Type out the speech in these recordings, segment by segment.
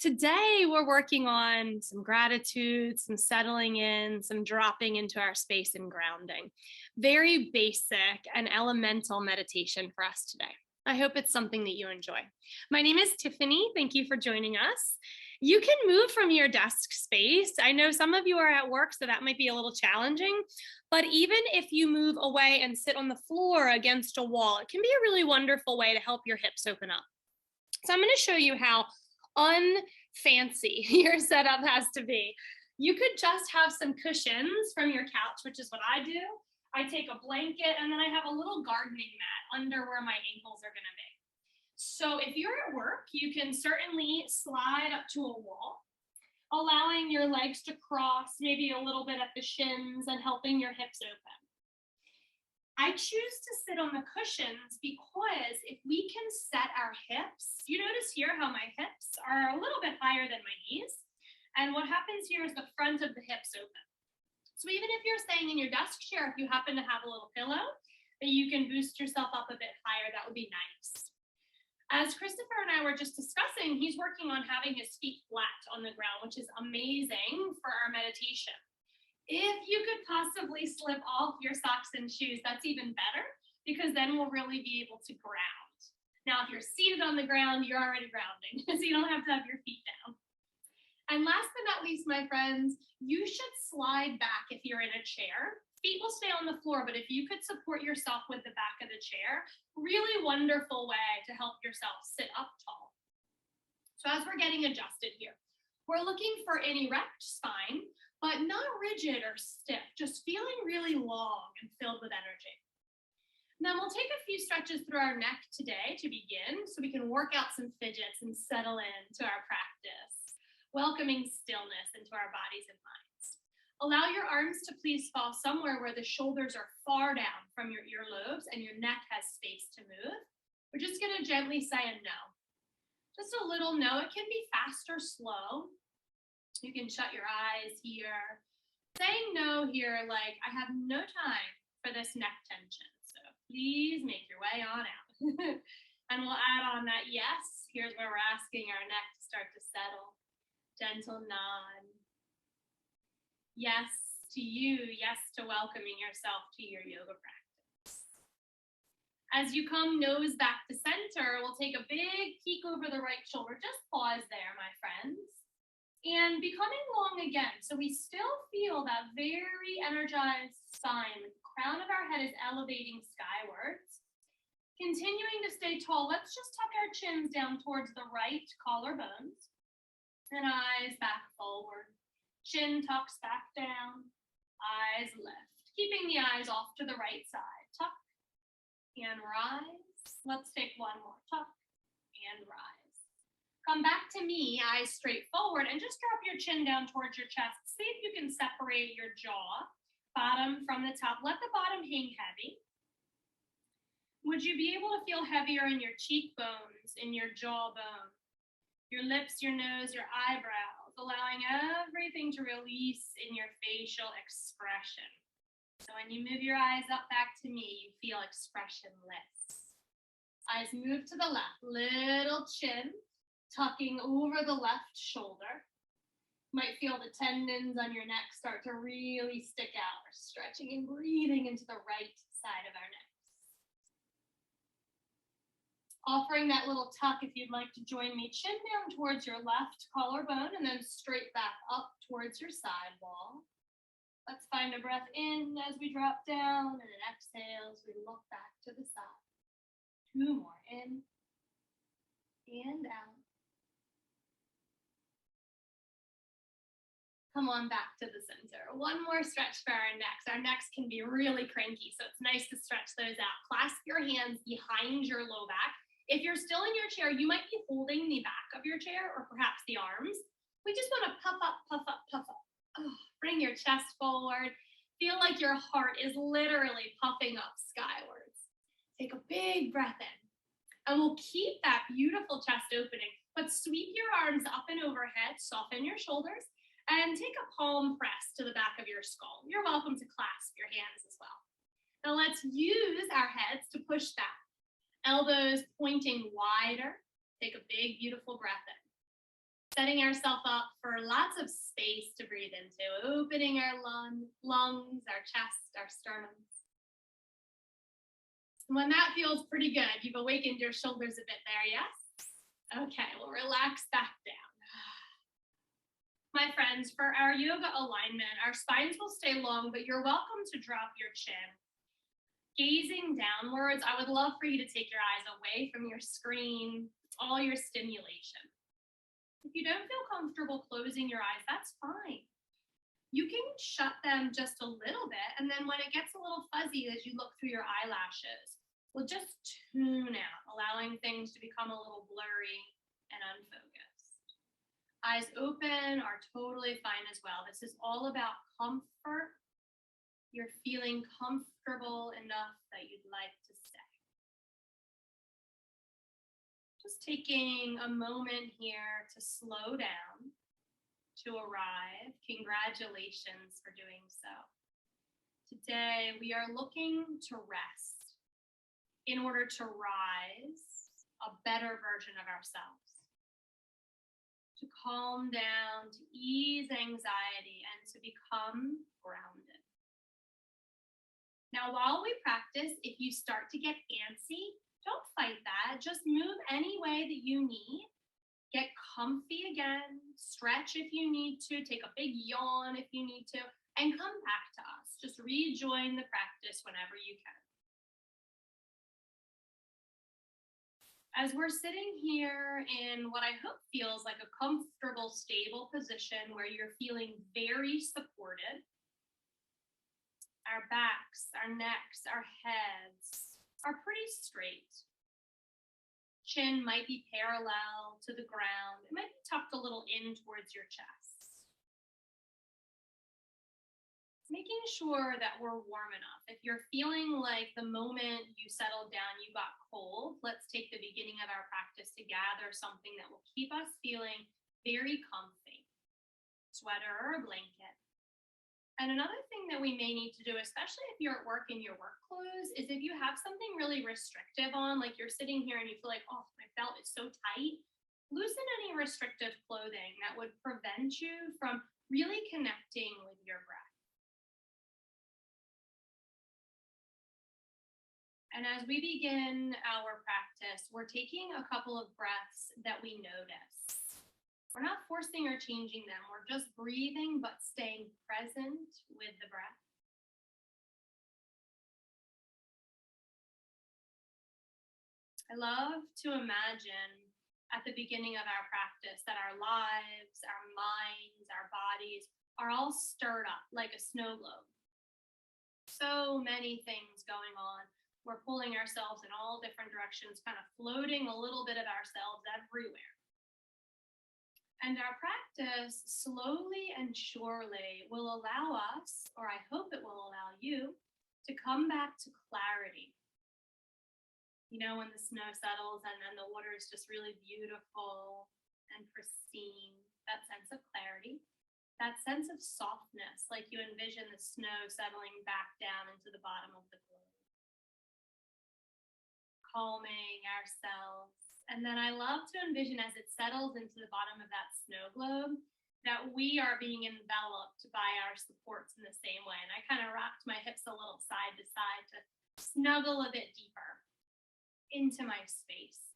Today, we're working on some gratitude, some settling in, some dropping into our space and grounding. Very basic and elemental meditation for us today. I hope it's something that you enjoy. My name is Tiffany. Thank you for joining us. You can move from your desk space. I know some of you are at work, so that might be a little challenging. But even if you move away and sit on the floor against a wall, it can be a really wonderful way to help your hips open up. So I'm going to show you how unfancy your setup has to be. You could just have some cushions from your couch, which is what I do. I take a blanket and then I have a little gardening mat under where my ankles are going to be. So if you're at work, you can certainly slide up to a wall, allowing your legs to cross maybe a little bit at the shins and helping your hips open. I choose to sit on the cushions because if we can set our hips, you notice here how my hips are a little bit higher than my knees. And what happens here is the front of the hips open. So even if you're staying in your desk chair, if you happen to have a little pillow that you can boost yourself up a bit higher, that would be nice. As Christopher and I were just discussing, he's working on having his feet flat on the ground, which is amazing for our meditation. If you could possibly slip off your socks and shoes, that's even better because then we'll really be able to ground. Now, if you're seated on the ground, you're already grounding, so you don't have to have your feet down. And last but not least, my friends, you should slide back if you're in a chair. Feet will stay on the floor, but if you could support yourself with the back of the chair, really wonderful way to help yourself sit up tall. So as we're getting adjusted here, we're looking for an erect spine, but not rigid or stiff, just feeling really long and filled with energy. And then we'll take a few stretches through our neck today to begin so we can work out some fidgets and settle into our practice, welcoming stillness into our bodies and minds. Allow your arms to please fall somewhere where the shoulders are far down from your earlobes and your neck has space to move. We're just gonna gently say a no. Just a little no, it can be fast or slow. You can shut your eyes here. Saying no here, like, I have no time for this neck tension. So please make your way on out. And we'll add on that yes. Here's where we're asking our neck to start to settle. Gentle nod. Yes to you. Yes to welcoming yourself to your yoga practice. As you come nose back to center, we'll take a big peek over the right shoulder. Just pause there, my friends. And becoming long again. So we still feel that very energized sign. The crown of our head is elevating skywards. Continuing to stay tall, let's just tuck our chins down towards the right collarbones. And eyes back forward. Chin tucks back down. Eyes lift. Keeping the eyes off to the right side. Tuck and rise. Let's take one more. Tuck and rise. Come back to me, eyes straight forward, and just drop your chin down towards your chest. See if you can separate your jaw, bottom from the top. Let the bottom hang heavy. Would you be able to feel heavier in your cheekbones, in your jawbone, your lips, your nose, your eyebrows, allowing everything to release in your facial expression? So when you move your eyes up back to me, you feel expressionless. Eyes move to the left, little chin, tucking over the left shoulder. You might feel the tendons on your neck start to really stick out. We're stretching and breathing into the right side of our necks. Offering that little tuck if you'd like to join me. Chin down towards your left collarbone and then straight back up towards your side wall. Let's find a breath in as we drop down and an exhale as we look back to the side. Two more, in and out. Come on back to the center. One more stretch for our necks. Our necks can be really cranky, so it's nice to stretch those out. Clasp your hands behind your low back. If you're still in your chair, you might be holding the back of your chair or perhaps the arms. We just want to puff up, puff up, puff up. Oh, bring your chest forward. Feel like your heart is literally puffing up skywards. Take a big breath in. And we'll keep that beautiful chest opening, but sweep your arms up and overhead, soften your shoulders, and take a palm press to the back of your skull. You're welcome to clasp your hands as well. Now let's use our heads to push back. Elbows pointing wider. Take a big, beautiful breath in. Setting ourselves up for lots of space to breathe into, opening our lungs, our chest, our sternum. When that feels pretty good, you've awakened your shoulders a bit there, yes? Okay, we'll relax back down. My friends, for our yoga alignment, our spines will stay long, but you're welcome to drop your chin. Gazing downwards, I would love for you to take your eyes away from your screen, all your stimulation. If you don't feel comfortable closing your eyes, that's fine. You can shut them just a little bit, and then when it gets a little fuzzy as you look through your eyelashes, we'll just tune out, allowing things to become a little blurry and unfocused. Eyes open are totally fine as well. This is all about comfort. You're feeling comfortable enough that you'd like to stay. Just taking a moment here to slow down, to arrive. Congratulations for doing so. Today, we are looking to rest in order to rise a better version of ourselves, to calm down, to ease anxiety, and to become grounded. Now, while we practice, if you start to get antsy, don't fight that. Just move any way that you need. Get comfy again, stretch if you need to, take a big yawn if you need to, and come back to us. Just rejoin the practice whenever you can. As we're sitting here in what I hope feels like a comfortable, stable position where you're feeling very supported, our backs, our necks, our heads are pretty straight. Chin might be parallel to the ground. It might be tucked a little in towards your chest. Making sure that we're warm enough. If you're feeling like the moment you settled down, you got cold, let's take the beginning of our practice to gather something that will keep us feeling very comfy. Sweater or a blanket. And another thing that we may need to do, especially if you're at work in your work clothes, is if you have something really restrictive on, like you're sitting here and you feel like, oh, my belt is so tight, loosen any restrictive clothing that would prevent you from really connecting with your breath. And as we begin our practice, we're taking a couple of breaths that we notice. We're not forcing or changing them. We're just breathing, but staying present with the breath. I love to imagine at the beginning of our practice that our lives, our minds, our bodies are all stirred up like a snow globe. So many things going on. We're pulling ourselves in all different directions, kind of floating a little bit of ourselves everywhere. And our practice slowly and surely will allow us, or I hope it will allow you, to come back to clarity. You know, when the snow settles and then the water is just really beautiful and pristine, that sense of clarity, that sense of softness, like you envision the snow settling back down into the bottom of the globe. Calming ourselves. And then I love to envision as it settles into the bottom of that snow globe that we are being enveloped by our supports in the same way. And I kind of rocked my hips a little side to side to snuggle a bit deeper into my space.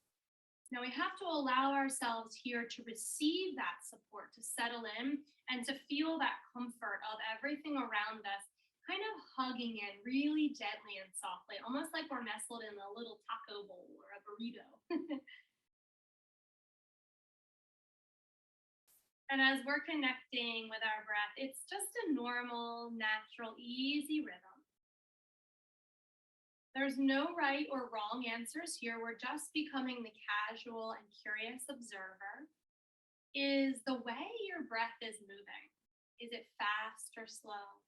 Now we have to allow ourselves here to receive that support, to settle in and to feel that comfort of everything around us kind of hugging in really gently and softly, almost like we're nestled in a little taco bowl or a burrito. And as we're connecting with our breath, it's just a normal, natural, easy rhythm. There's no right or wrong answers here. We're just becoming the casual and curious observer. Is the way your breath is moving, is it fast or slow?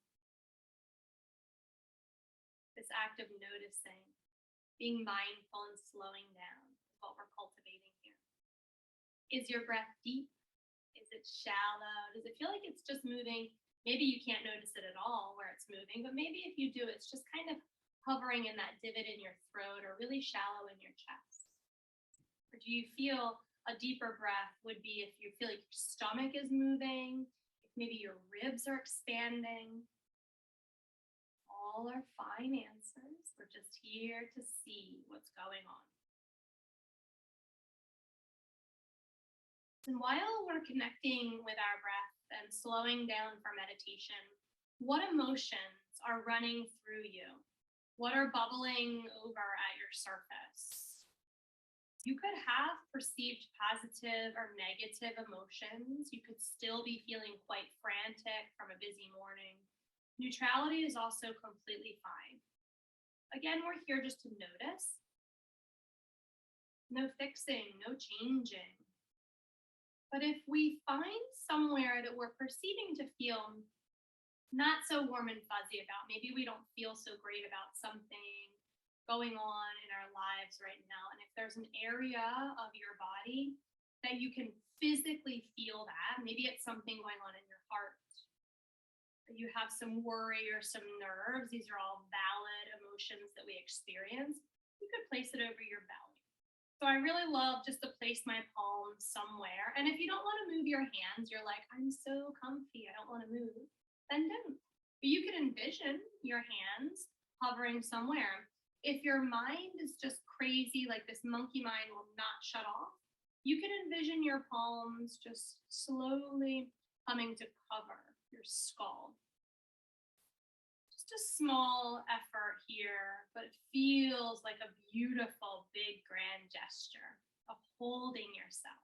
This act of noticing, being mindful and slowing down is what we're cultivating here. Is your breath deep? Is it shallow? Does it feel like it's just moving? Maybe you can't notice it at all where it's moving, but maybe if you do, it's just kind of hovering in that divot in your throat or really shallow in your chest. Or do you feel A deeper breath would be if you feel like your stomach is moving, if maybe your ribs are expanding. All are fine answers. We're just here to see what's going on. And while we're connecting with our breath and slowing down for meditation, what emotions are running through you? What are bubbling over at your surface? You could have perceived positive or negative emotions. You could still be feeling quite frantic from a busy morning. Neutrality is also completely fine. Again, we're here just to notice. No fixing, no changing. But if we find somewhere that we're perceiving to feel not so warm and fuzzy about, maybe we don't feel so great about something going on in our lives right now, and if there's an area of your body that you can physically feel that, maybe it's something going on in your heart, you have some worry or some nerves, these are all valid emotions that we experience, you could place it over your belly. So I really love just to place my palms somewhere. And if you don't want to move your hands, you're like, I'm so comfy, I don't want to move, then don't. But you could envision your hands hovering somewhere. If your mind is just crazy, like this monkey mind will not shut off, you can envision your palms just slowly coming to cover your skull. Just a small effort here, but it feels like a beautiful, big, grand gesture of holding yourself.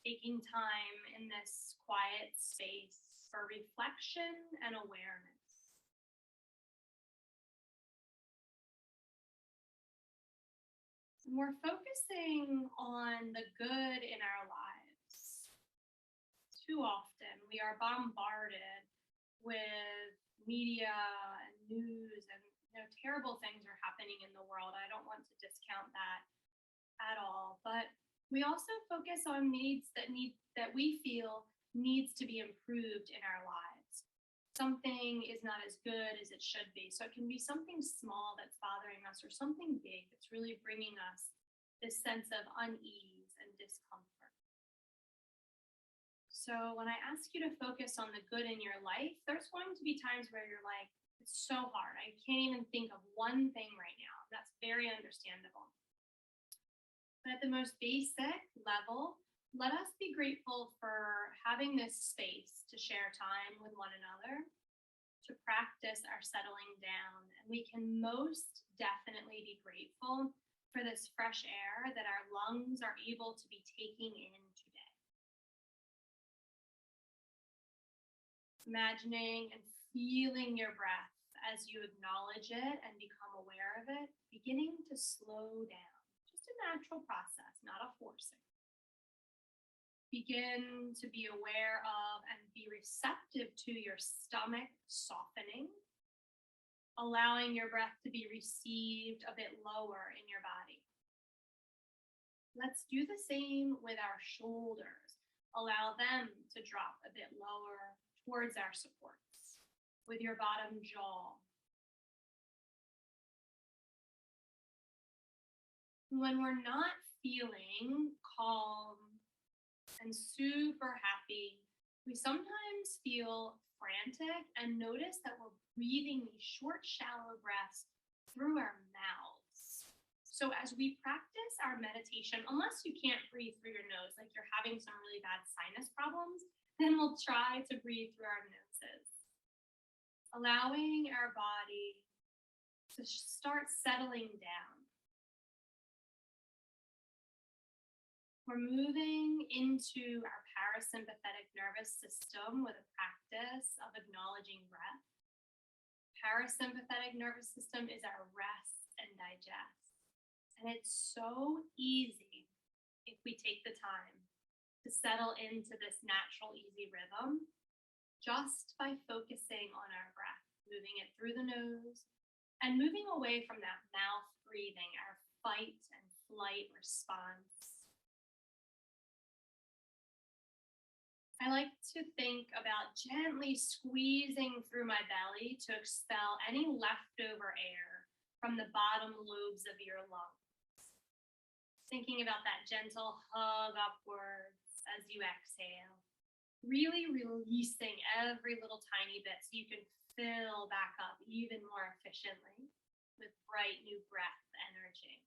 Taking time in this quiet space for reflection and awareness. And we're focusing on the good in our lives. Too often, we are bombarded with media and news and terrible things are happening in the world. I don't want to discount that at all, but we also focus on needs that we feel needs to be improved in our lives. Something is not as good as it should be. So it can be something small that's bothering us or something big that's really bringing us this sense of unease and discomfort. So when I ask you to focus on the good in your life, there's going to be times where you're like, it's so hard. I can't even think of one thing right now. That's very understandable. But at the most basic level, let us be grateful for having this space to share time with one another, to practice our settling down. And we can most definitely be grateful for this fresh air that our lungs are able to be taking in today. Imagining and feeling your breath as you acknowledge it and become aware of it, beginning to slow down. Just a natural process, not a forcing. Begin to be aware of and be receptive to your stomach softening, allowing your breath to be received a bit lower in your body. Let's do the same with our shoulders. Allow them to drop a bit lower towards our supports with your bottom jaw. When we're not feeling calm and super happy, we sometimes feel frantic and notice that we're breathing these short, shallow breaths through our mouths. So as we practice our meditation, unless you can't breathe through your nose, like you're having some really bad sinus problems, then we'll try to breathe through our noses, allowing our body to start settling down. We're moving into our parasympathetic nervous system with a practice of acknowledging breath. Parasympathetic nervous system is our rest and digest. And it's so easy if we take the time to settle into this natural, easy rhythm just by focusing on our breath, moving it through the nose and moving away from that mouth breathing, our fight and flight response. I like to think about gently squeezing through my belly to expel any leftover air from the bottom lobes of your lungs. Thinking about that gentle hug upwards as you exhale. Really releasing every little tiny bit so you can fill back up even more efficiently with bright new breath energy.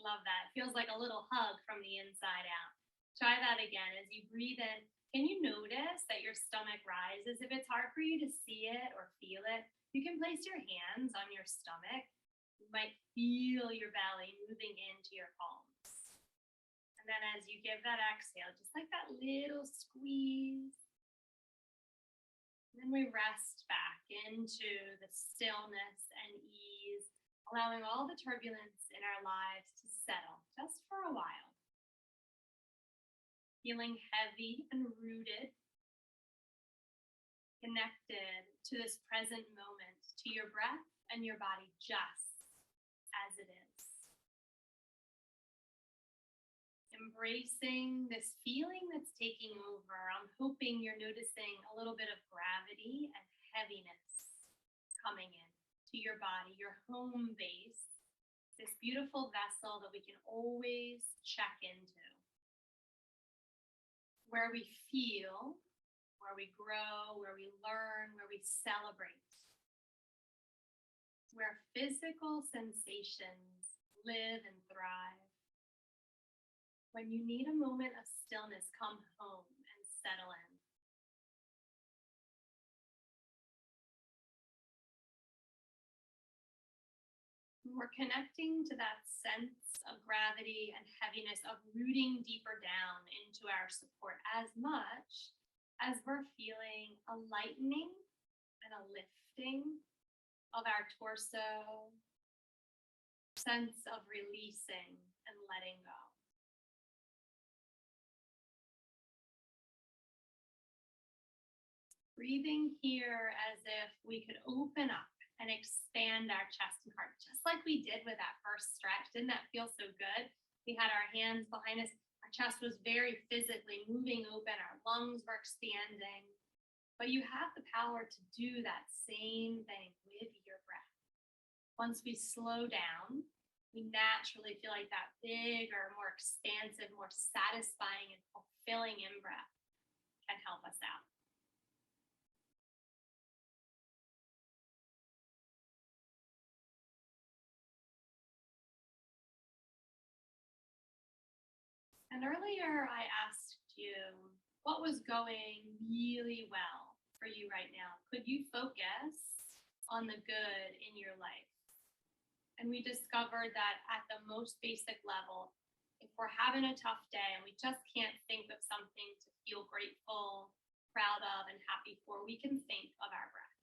Love that. Feels like a little hug from the inside out. Try that again as you breathe in. Can you notice that your stomach rises? If it's hard for you to see it or feel it, you can place your hands on your stomach. You might feel your belly moving into your palms. And then as you give that exhale, just like that little squeeze, then we rest back into the stillness and ease, allowing all the turbulence in our lives to settle just for a while. Feeling heavy and rooted, connected to this present moment, to your breath and your body just as it is. Embracing this feeling that's taking over. I'm hoping you're noticing a little bit of gravity and heaviness coming in to your body, your home base, this beautiful vessel that we can always check into, where we feel, where we grow, where we learn, where we celebrate, where physical sensations live and thrive. When you need a moment of stillness, come home and settle in. We're connecting to that sense of gravity and heaviness, of rooting deeper down into our support as much as we're feeling a lightening and a lifting of our torso, sense of releasing and letting go. Breathing here as if we could open up and expand our chest and heart, just like we did with that first stretch. Didn't that feel so good? We had our hands behind us. Our chest was very physically moving open. Our lungs were expanding. But you have the power to do that same thing with your breath. Once we slow down, we naturally feel like that bigger, more expansive, more satisfying and fulfilling in-breath can help us out. And earlier I asked you what was going really well for you right now. Could you focus on the good in your life? And we discovered that at the most basic level, if we're having a tough day and we just can't think of something to feel grateful, proud of, and happy for, we can think of our breath.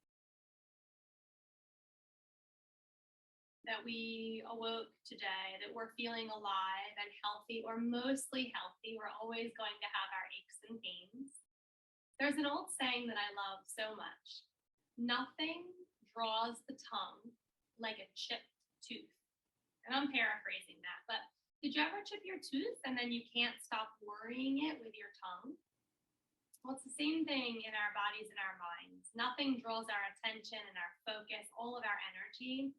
That we awoke today, that we're feeling alive and healthy, or mostly healthy. We're always going to have our aches and pains. There's an old saying that I love so much. Nothing draws the tongue like a chipped tooth. And I'm paraphrasing that, but did you ever chip your tooth and then you can't stop worrying it with your tongue? Well, it's the same thing in our bodies and our minds. Nothing draws our attention and our focus, all of our energy,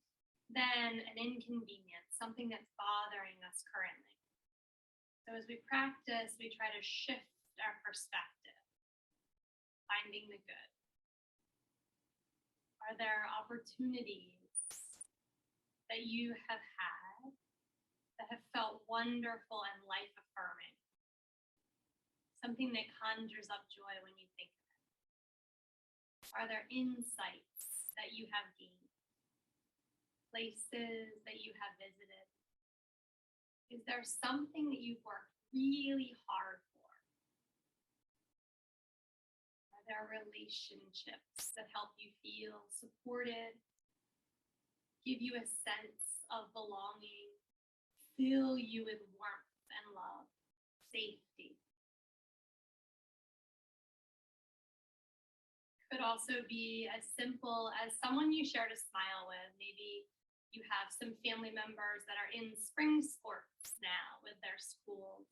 than an inconvenience, something that's bothering us currently. So as we practice, we try to shift our perspective, finding the good. Are there opportunities that you have had that have felt wonderful and life affirming? Something that conjures up joy when you think of it. Are there insights that you have gained? Places that you have visited? Is there something that you've worked really hard for? Are there relationships that help you feel supported, give you a sense of belonging, fill you with warmth and love, safety? Could also be as simple as someone you shared a smile with. Maybe you have some family members that are in spring sports now with their schools.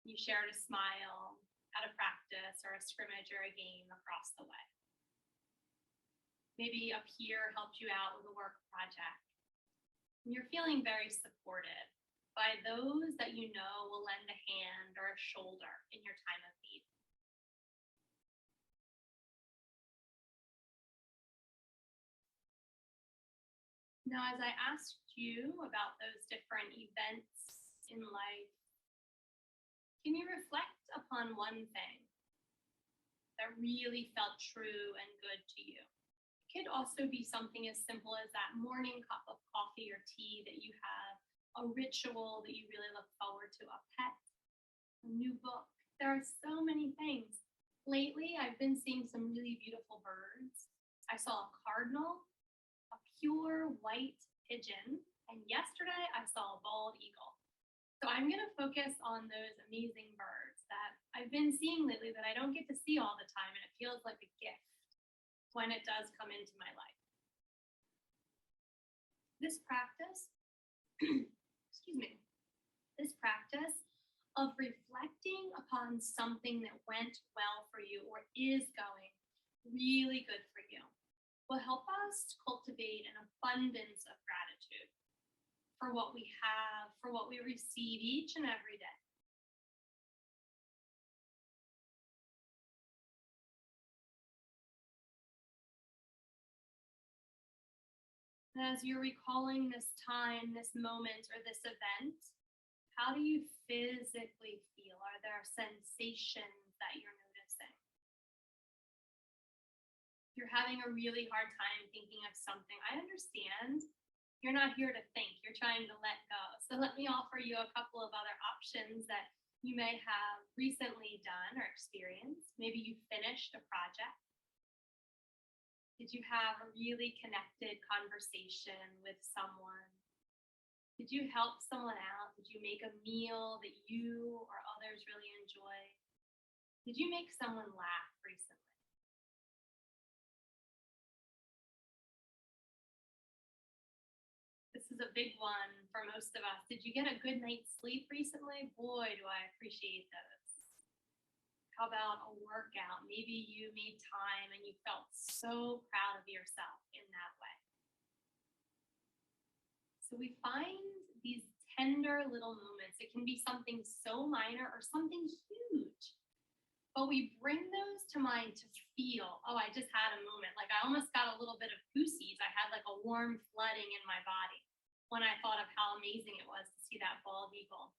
You shared a smile at a practice or a scrimmage or a game across the way. Maybe a peer helped you out with a work project. And you're feeling very supported by those that you know will lend a hand or a shoulder in your time of need. Now, as I asked you about those different events in life, can you reflect upon one thing that really felt true and good to you? It could also be something as simple as that morning cup of coffee or tea that you have, a ritual that you really look forward to, a pet, a new book. There are so many things. Lately, I've been seeing some really beautiful birds. I saw a cardinal, a pure white pigeon, and yesterday I saw a bald eagle. So I'm going to focus on those amazing birds that I've been seeing lately that I don't get to see all the time, and it feels like a gift when it does come into my life. This practice, excuse me, this practice of reflecting upon something that went well for you or is going really good for you will help us cultivate an abundance of gratitude for what we have, for what we receive each and every day. And as you're recalling this time, this moment, or this event, how do you physically feel? Are there sensations that you're noticing? You're having a really hard time thinking of something. I understand. You're not here to think, you're trying to let go. So let me offer you a couple of other options that you may have recently done or experienced. Maybe you finished a project. Did you have a really connected conversation with someone? Did you help someone out? Did you make a meal that you or others really enjoy? Did you make someone laugh recently? This is a big one for most of us. Did you get a good night's sleep recently? Boy, do I appreciate those. How about a workout? Maybe you made time and you felt so proud of yourself in that way. So we find these tender little moments. It can be something so minor or something huge, but we bring those to mind to feel, oh, I just had a moment. Like I almost got a little bit of goosies. I had like a warm flooding in my body when I thought of how amazing it was to see that bald eagle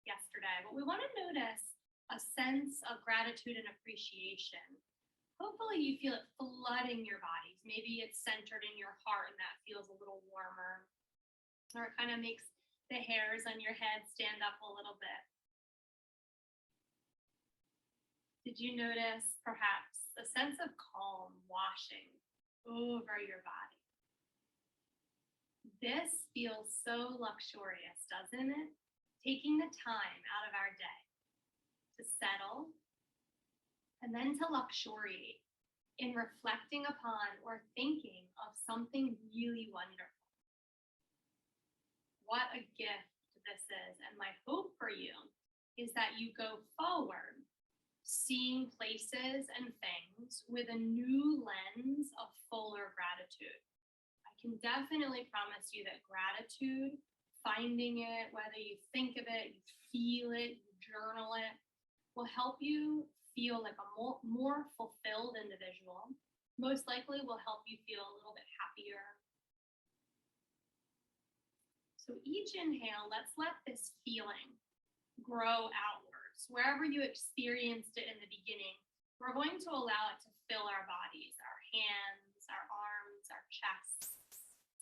yesterday. But we want to notice a sense of gratitude and appreciation. Hopefully you feel it flooding your bodies. Maybe it's centered in your heart and that feels a little warmer, or it kind of makes the hairs on your head stand up a little bit. Did you notice perhaps a sense of calm washing over your body? This feels so luxurious, doesn't it? Taking the time out of our day to settle and then to luxuriate in reflecting upon or thinking of something really wonderful. What a gift this is. And my hope for you is that you go forward seeing places and things with a new lens of fuller gratitude. I can definitely promise you that gratitude, finding it, whether you think of it, you feel it, you journal it, will help you feel like a more fulfilled individual. Most likely will help you feel a little bit happier. So each inhale, let's let this feeling grow outwards. Wherever you experienced it in the beginning, we're going to allow it to fill our bodies, our hands, our arms, our chests,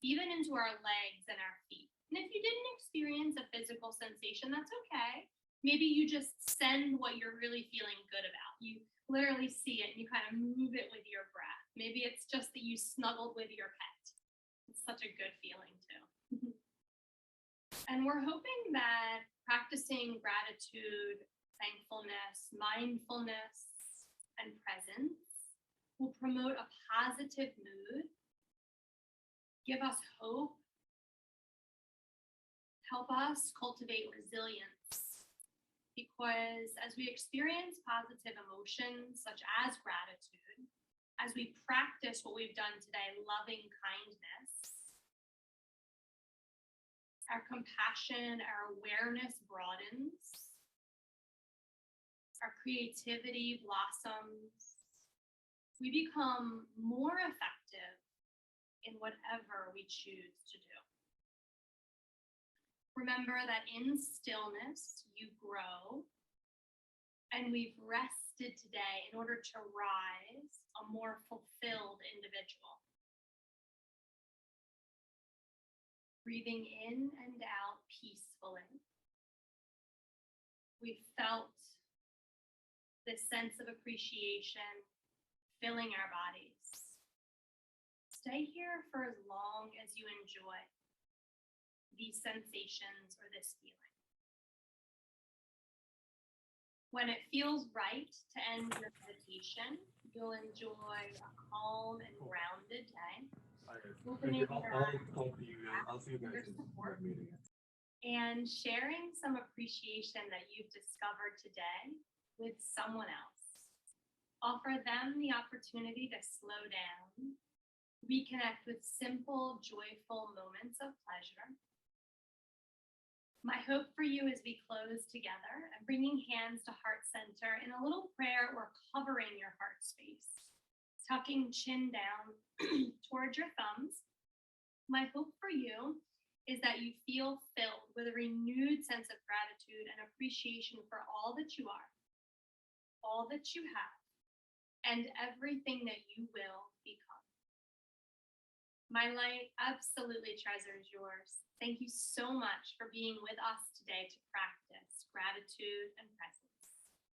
even into our legs and our feet. And if you didn't experience a physical sensation, that's okay. Maybe you just send what you're really feeling good about. You literally see it and you kind of move it with your breath. Maybe it's just that you snuggled with your pet. It's such a good feeling too. And we're hoping that practicing gratitude, thankfulness, mindfulness, and presence will promote a positive mood, give us hope, help us cultivate resilience. Because as we experience positive emotions such as gratitude, as we practice what we've done today, loving kindness, our compassion, our awareness broadens, our creativity blossoms. We become more effective in whatever we choose to do. Remember that in stillness, you grow, and we've rested today in order to rise a more fulfilled individual. Breathing in and out peacefully. We felt this sense of appreciation filling our bodies. Stay here for as long as you enjoy these sensations or this feeling. When it feels right to end your meditation, you'll enjoy a calm and grounded day. Opening your eyes, I'll see you guys in the meeting. And sharing some appreciation that you've discovered today with someone else. Offer them the opportunity to slow down, reconnect with simple, joyful moments of pleasure. My hope for you as we close together and bringing hands to heart center in a little prayer or covering your heart space, tucking chin down towards your thumbs. My hope for you is that you feel filled with a renewed sense of gratitude and appreciation for all that you are, all that you have, and everything that you will become. My light absolutely treasures yours. Thank you so much for being with us today to practice gratitude and presence.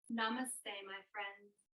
Namaste, my friends.